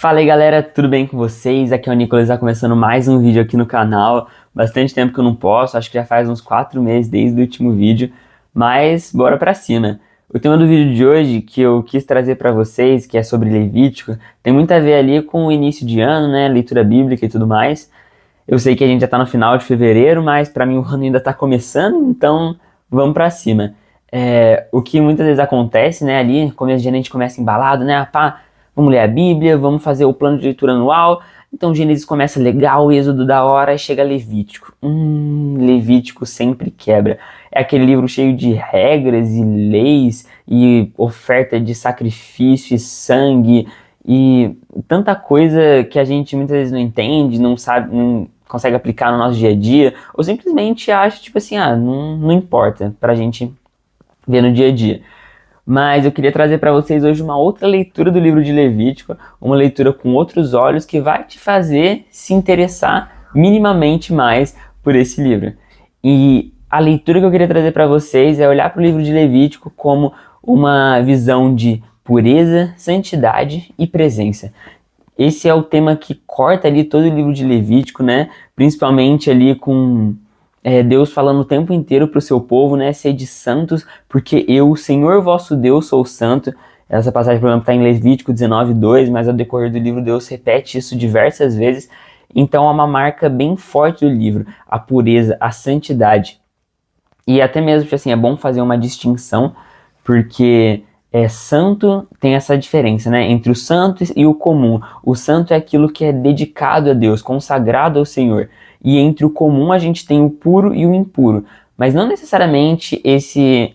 Fala aí galera, tudo bem com vocês? Aqui é o Nicolas, tá começando mais um vídeo aqui no canal. Bastante tempo que eu não posto, acho que já faz uns 4 meses desde o último vídeo, mas bora pra cima. O tema do vídeo de hoje que eu quis trazer pra vocês, que é sobre Levítico, tem muito a ver ali com o início de ano, né, leitura bíblica e tudo mais. Eu sei que a gente já tá no final de fevereiro, mas pra mim o ano ainda tá começando, então vamos pra cima. O que muitas vezes acontece, né, ali, no começo de ano a gente começa embalado, né, pá, vamos ler a Bíblia, vamos fazer o plano de leitura anual. Então Gênesis começa legal, Êxodo da hora, e chega Levítico. Levítico sempre quebra. É aquele livro cheio de regras e leis e oferta de sacrifício e sangue e tanta coisa que a gente muitas vezes não entende, não sabe, não consegue aplicar no nosso dia a dia, ou simplesmente acha tipo assim, não importa pra gente ver no dia a dia. Mas eu queria trazer para vocês hoje uma outra leitura do livro de Levítico, uma leitura com outros olhos que vai te fazer se interessar minimamente mais por esse livro. E a leitura que eu queria trazer para vocês é olhar para o livro de Levítico como uma visão de pureza, santidade e presença. Esse é o tema que corta ali todo o livro de Levítico, né? Principalmente ali com Deus falando o tempo inteiro para o seu povo, né? Sede santos, porque eu, o Senhor vosso Deus, sou santo. Essa passagem, por exemplo, está em Levítico 19:2, mas ao decorrer do livro Deus repete isso diversas vezes. Então é uma marca bem forte do livro, a pureza, a santidade. E até mesmo, assim, é bom fazer uma distinção, porque santo tem essa diferença, né, entre o santo e o comum. O santo é aquilo que é dedicado a Deus, consagrado ao Senhor. E entre o comum a gente tem o puro e o impuro. Mas não necessariamente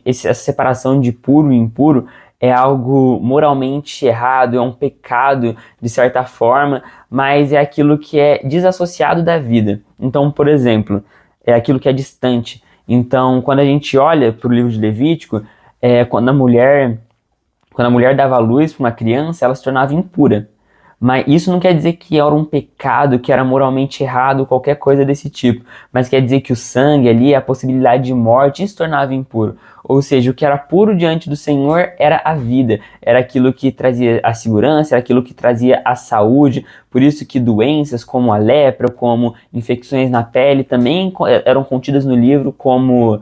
essa separação de puro e impuro é algo moralmente errado, é um pecado de certa forma, mas é aquilo que é desassociado da vida. Então, por exemplo, é aquilo que é distante. Então, quando a gente olha para o livro de Levítico, quando a mulher dava luz para uma criança, ela se tornava impura. Mas isso não quer dizer que era um pecado, que era moralmente errado, qualquer coisa desse tipo. Mas quer dizer que o sangue ali, a possibilidade de morte, se tornava impuro. Ou seja, o que era puro diante do Senhor era a vida. Era aquilo que trazia a segurança, era aquilo que trazia a saúde. Por isso que doenças como a lepra, como infecções na pele, também eram contidas no livro como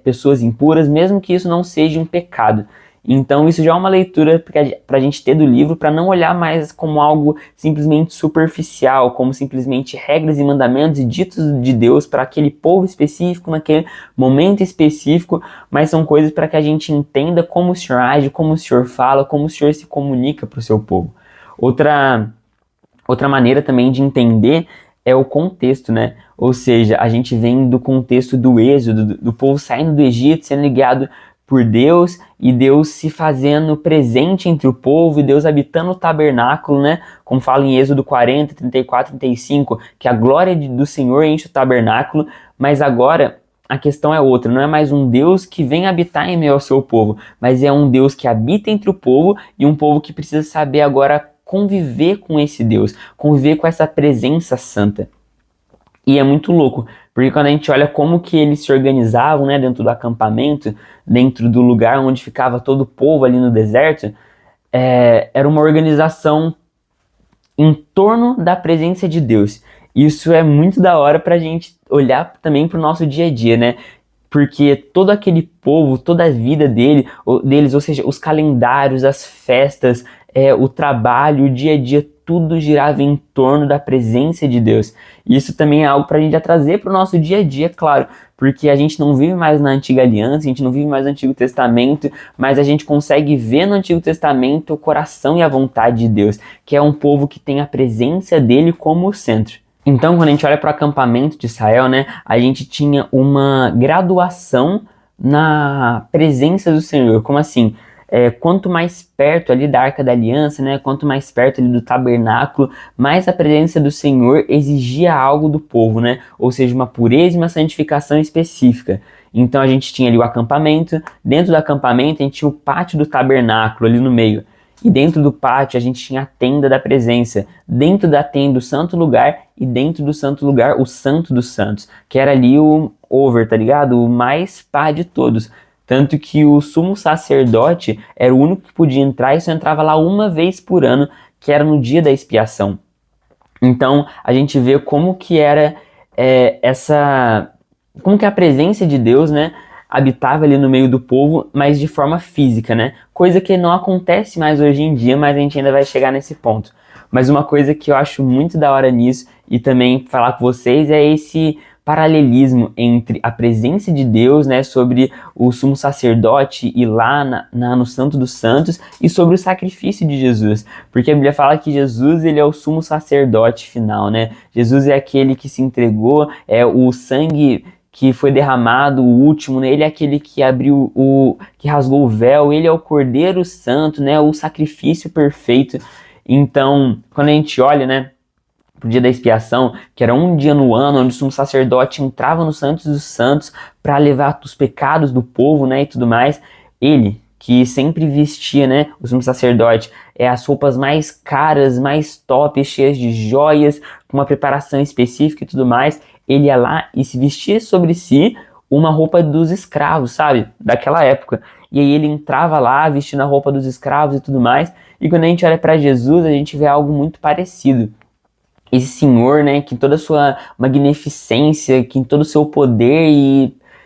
pessoas impuras, mesmo que isso não seja um pecado. Então isso já é uma leitura para a gente ter do livro, para não olhar mais como algo simplesmente superficial, como simplesmente regras e mandamentos e ditos de Deus para aquele povo específico, naquele momento específico, mas são coisas para que a gente entenda como o Senhor age, como o Senhor fala, como o Senhor se comunica para o seu povo. Outra maneira também de entender é o contexto, né? Ou seja, a gente vem do contexto do êxodo, do povo saindo do Egito, sendo guiado por Deus e Deus se fazendo presente entre o povo e Deus habitando o tabernáculo, né? Como fala em Êxodo 40, 34, 35, que a glória do Senhor enche o tabernáculo, mas agora a questão é outra, não é mais um Deus que vem habitar em meio ao seu povo, mas é um Deus que habita entre o povo e um povo que precisa saber agora conviver com esse Deus, conviver com essa presença santa. E é muito louco, porque quando a gente olha como que eles se organizavam, né, dentro do acampamento, dentro do lugar onde ficava todo o povo ali no deserto, era uma organização em torno da presença de Deus. Isso é muito da hora pra gente olhar também pro nosso dia a dia, né? Porque todo aquele povo, toda a vida deles, ou seja, os calendários, as festas, o trabalho, o dia a dia, tudo girava em torno da presença de Deus. E isso também é algo para a gente já trazer para o nosso dia a dia, claro, porque a gente não vive mais na Antiga Aliança, a gente não vive mais no Antigo Testamento, mas a gente consegue ver no Antigo Testamento o coração e a vontade de Deus, que é um povo que tem a presença dele como o centro. Então, quando a gente olha para o acampamento de Israel, né, a gente tinha uma graduação na presença do Senhor. Como assim? Quanto mais perto ali da Arca da Aliança, né, quanto mais perto ali do tabernáculo, mais a presença do Senhor exigia algo do povo, né? Ou seja, uma pureza e uma santificação específica. Então a gente tinha ali o acampamento, dentro do acampamento a gente tinha o pátio do tabernáculo ali no meio. E dentro do pátio a gente tinha a tenda da presença, dentro da tenda o santo lugar e dentro do santo lugar o santo dos santos, que era ali o over, tá ligado? O mais pá de todos. Tanto que o sumo sacerdote era o único que podia entrar e só entrava lá uma vez por ano, que era no dia da expiação. Então, a gente vê como que era como que a presença de Deus, né, habitava ali no meio do povo, mas de forma física, né? Coisa que não acontece mais hoje em dia, mas a gente ainda vai chegar nesse ponto. Mas uma coisa que eu acho muito da hora nisso, e também falar com vocês, é esse paralelismo entre a presença de Deus, né, sobre o sumo sacerdote e lá no Santo dos Santos, e sobre o sacrifício de Jesus. Porque a Bíblia fala que Jesus, ele é o sumo sacerdote final, né? Jesus é aquele que se entregou, é o sangue que foi derramado, o último, né? Ele é aquele que abriu que rasgou o véu, ele é o Cordeiro Santo, né? O sacrifício perfeito. Então, quando a gente olha, né, pro dia da expiação, que era um dia no ano onde o sumo sacerdote entrava no Santos dos Santos para levar os pecados do povo, né, e tudo mais, ele que sempre vestia, né, o sumo sacerdote, as roupas mais caras, mais top, cheias de joias, com uma preparação específica e tudo mais, ele ia lá e se vestia sobre si uma roupa dos escravos, sabe, daquela época. E aí ele entrava lá vestindo a roupa dos escravos e tudo mais. E quando a gente olha para Jesus, a gente vê algo muito parecido. Esse Senhor, né, que em toda a sua magnificência, que em todo o seu poder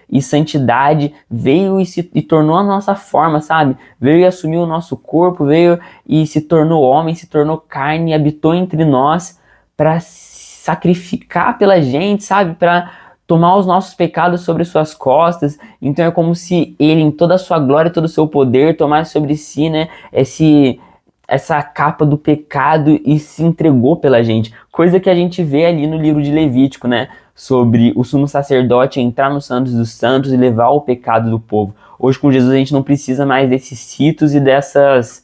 e santidade, veio e tornou a nossa forma, sabe? Veio e assumiu o nosso corpo, veio e se tornou homem, se tornou carne, habitou entre nós para sacrificar pela gente, sabe? Para tomar os nossos pecados sobre suas costas. Então é como se ele, em toda a sua glória, todo o seu poder, tomasse sobre si, né, essa capa do pecado e se entregou pela gente. Coisa que a gente vê ali no livro de Levítico, né? Sobre o sumo sacerdote entrar no Santos dos Santos e levar o pecado do povo. Hoje com Jesus a gente não precisa mais desses ritos e dessas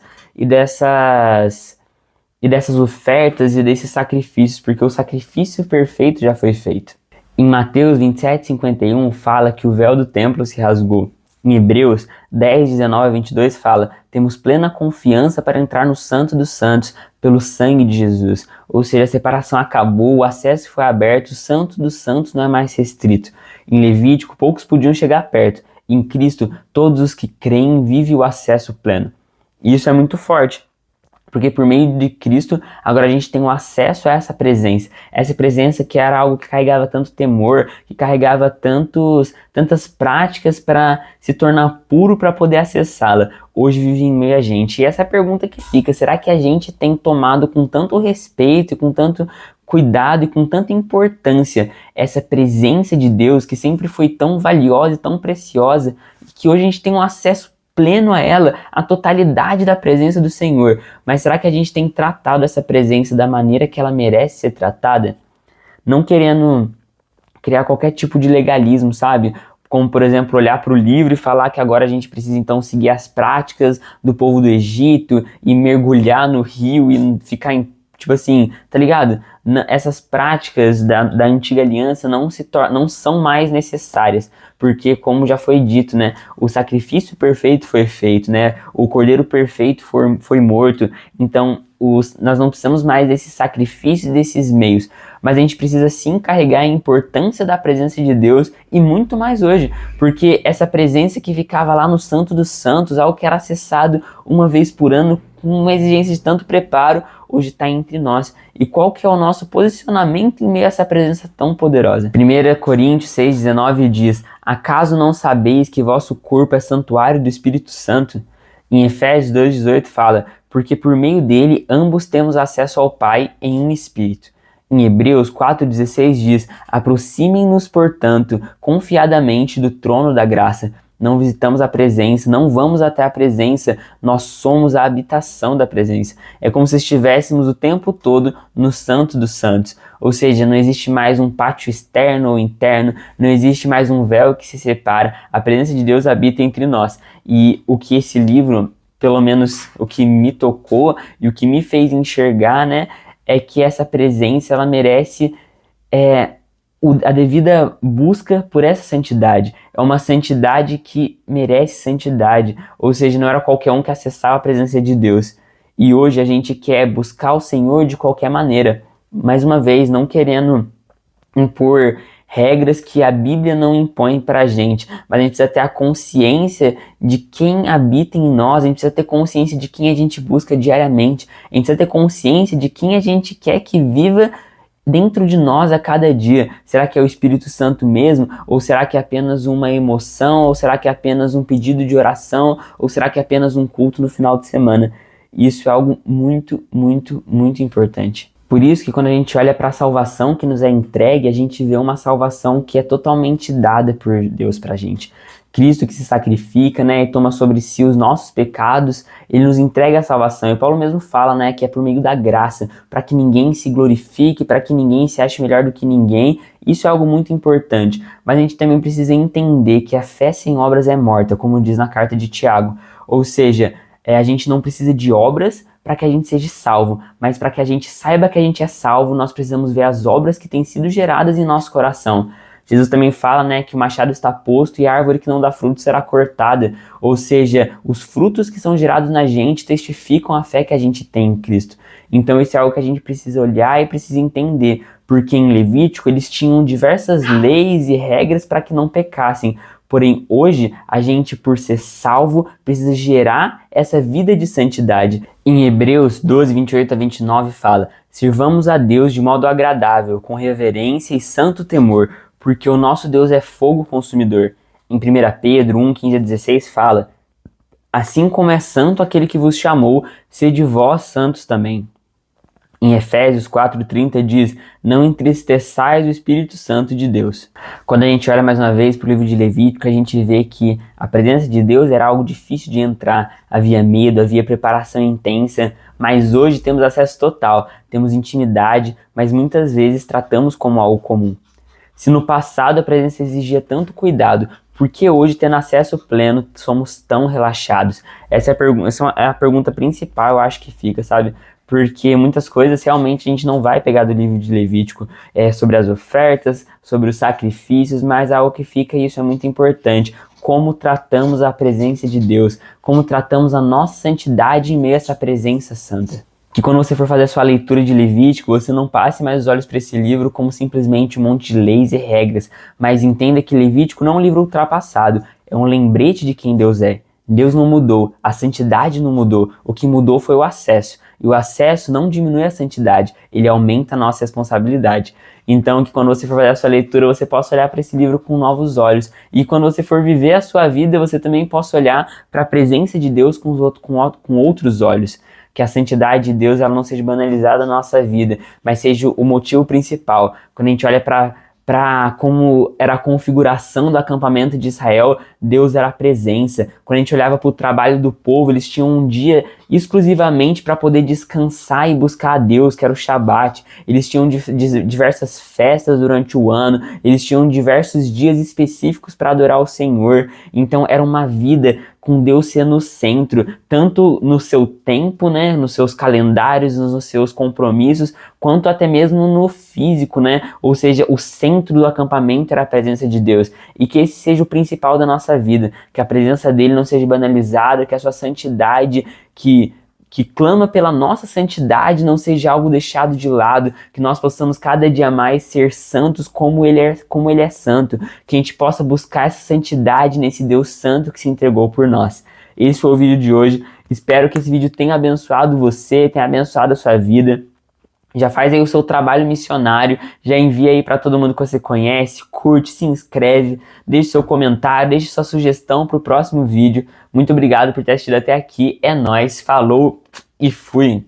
ofertas e desses sacrifícios, porque o sacrifício perfeito já foi feito. Em Mateus 27:51 fala que o véu do templo se rasgou. Em Hebreus 10:19-22 fala: temos plena confiança para entrar no Santo dos Santos pelo sangue de Jesus. Ou seja, a separação acabou, o acesso foi aberto, o Santo dos Santos não é mais restrito. Em Levítico, poucos podiam chegar perto. Em Cristo, todos os que creem vivem o acesso pleno. E isso é muito forte, porque por meio de Cristo, agora a gente tem o acesso a essa presença que era algo que carregava tanto temor, que carregava tantas práticas para se tornar puro para poder acessá-la. Hoje vive em meio a gente. E essa é a pergunta que fica: será que a gente tem tomado com tanto respeito, com tanto cuidado e com tanta importância essa presença de Deus que sempre foi tão valiosa e tão preciosa, que hoje a gente tem um acesso pleno a ela, a totalidade da presença do Senhor? Mas será que a gente tem tratado essa presença da maneira que ela merece ser tratada? Não querendo criar qualquer tipo de legalismo, sabe? Como, por exemplo, olhar para o livro e falar que agora a gente precisa então seguir as práticas do povo do Egito e mergulhar no rio e ficar tipo assim, tá ligado? Essas práticas da antiga aliança não são mais necessárias, porque, como já foi dito, né, o sacrifício perfeito foi feito, né, o cordeiro perfeito foi morto. Então nós não precisamos mais desses sacrifícios, desses meios, mas a gente precisa sim carregar a importância da presença de Deus, e muito mais hoje, porque essa presença que ficava lá no Santo dos Santos, algo que era acessado uma vez por ano, com uma exigência de tanto preparo, hoje está entre nós. E qual que é o nosso posicionamento em meio a essa presença tão poderosa? 1 Coríntios 6:19 diz: acaso não sabeis que vosso corpo é santuário do Espírito Santo? Em Efésios 2:18 fala: porque por meio dele ambos temos acesso ao Pai em um Espírito. Em Hebreus 4:16 diz: aproximem-nos, portanto, confiadamente do trono da graça. Não visitamos a presença, não vamos até a presença, nós somos a habitação da presença. É como se estivéssemos o tempo todo no Santo dos Santos. Ou seja, não existe mais um pátio externo ou interno, não existe mais um véu que se separa. A presença de Deus habita entre nós. E o que esse livro, pelo menos o que me tocou e o que me fez enxergar, né, é que essa presença, ela merece a devida busca por essa santidade. É uma santidade que merece santidade, ou seja, não era qualquer um que acessava a presença de Deus. E hoje a gente quer buscar o Senhor de qualquer maneira, mais uma vez, não querendo impor regras que a Bíblia não impõe pra gente, mas a gente precisa ter a consciência de quem habita em nós, a gente precisa ter consciência de quem a gente busca diariamente, a gente precisa ter consciência de quem a gente quer que viva dentro de nós a cada dia. Será que é o Espírito Santo mesmo? Ou será que é apenas uma emoção? Ou será que é apenas um pedido de oração? Ou será que é apenas um culto no final de semana? Isso é algo muito, muito, muito importante. Por isso que quando a gente olha para a salvação que nos é entregue, a gente vê uma salvação que é totalmente dada por Deus pra gente. Cristo que se sacrifica, né, e toma sobre si os nossos pecados, ele nos entrega a salvação. E Paulo mesmo fala, né, que é por meio da graça, para que ninguém se glorifique, para que ninguém se ache melhor do que ninguém. Isso é algo muito importante. Mas a gente também precisa entender que a fé sem obras é morta, como diz na carta de Tiago. Ou seja, a gente não precisa de obras para que a gente seja salvo, mas para que a gente saiba que a gente é salvo, nós precisamos ver as obras que têm sido geradas em nosso coração. Jesus também fala, né, que o machado está posto e a árvore que não dá fruto será cortada. Ou seja, os frutos que são gerados na gente testificam a fé que a gente tem em Cristo. Então isso é algo que a gente precisa olhar e precisa entender, porque em Levítico eles tinham diversas leis e regras para que não pecassem. Porém, hoje, a gente, por ser salvo, precisa gerar essa vida de santidade. Em Hebreus 12, 28 a 29 fala: sirvamos a Deus de modo agradável, com reverência e santo temor, porque o nosso Deus é fogo consumidor. Em 1 Pedro 1, 15 a 16 fala: assim como é santo aquele que vos chamou, sede vós santos também. Em Efésios 4,30 diz: não entristeçais o Espírito Santo de Deus. Quando a gente olha mais uma vez para o livro de Levítico, a gente vê que a presença de Deus era algo difícil de entrar. Havia medo, havia preparação intensa, mas hoje temos acesso total, temos intimidade, mas muitas vezes tratamos como algo comum. Se no passado a presença exigia tanto cuidado, por que hoje, tendo acesso pleno, somos tão relaxados? Essa é a pergunta principal, eu acho que fica, sabe? Porque muitas coisas realmente a gente não vai pegar do livro de Levítico, sobre as ofertas, sobre os sacrifícios, mas algo que fica, e isso é muito importante: como tratamos a presença de Deus, como tratamos a nossa santidade em meio a essa presença santa. Que quando você for fazer a sua leitura de Levítico, você não passe mais os olhos para esse livro como simplesmente um monte de leis e regras, mas entenda que Levítico não é um livro ultrapassado, é um lembrete de quem Deus é. Deus não mudou, a santidade não mudou, o que mudou foi o acesso. E o acesso não diminui a santidade, ele aumenta a nossa responsabilidade. Então, que quando você for fazer a sua leitura, você possa olhar para esse livro com novos olhos. E quando você for viver a sua vida, você também possa olhar para a presença de Deus com outros olhos. Que a santidade de Deus ela não seja banalizada na nossa vida, mas seja o motivo principal. Quando a gente olha para como era a configuração do acampamento de Israel, Deus era a presença. Quando a gente olhava para o trabalho do povo, eles tinham um dia exclusivamente para poder descansar e buscar a Deus, que era o Shabat. Eles tinham diversas festas durante o ano, eles tinham diversos dias específicos para adorar o Senhor. Então era uma vida com Deus sendo o centro, tanto no seu tempo, né, nos seus calendários, nos seus compromissos, quanto até mesmo no físico, né? Ou seja, o centro do acampamento era a presença de Deus. E que esse seja o principal da nossa vida, que a presença dele não seja banalizada, que a sua santidade, que clama pela nossa santidade, não seja algo deixado de lado, que nós possamos cada dia mais ser santos como ele é santo, que a gente possa buscar essa santidade nesse Deus santo que se entregou por nós. Esse foi o vídeo de hoje, espero que esse vídeo tenha abençoado você, tenha abençoado a sua vida. Já faz aí o seu trabalho missionário, já envia aí para todo mundo que você conhece, curte, se inscreve, deixe seu comentário, deixe sua sugestão para o próximo vídeo. Muito obrigado por ter assistido até aqui, é nóis, falou e fui!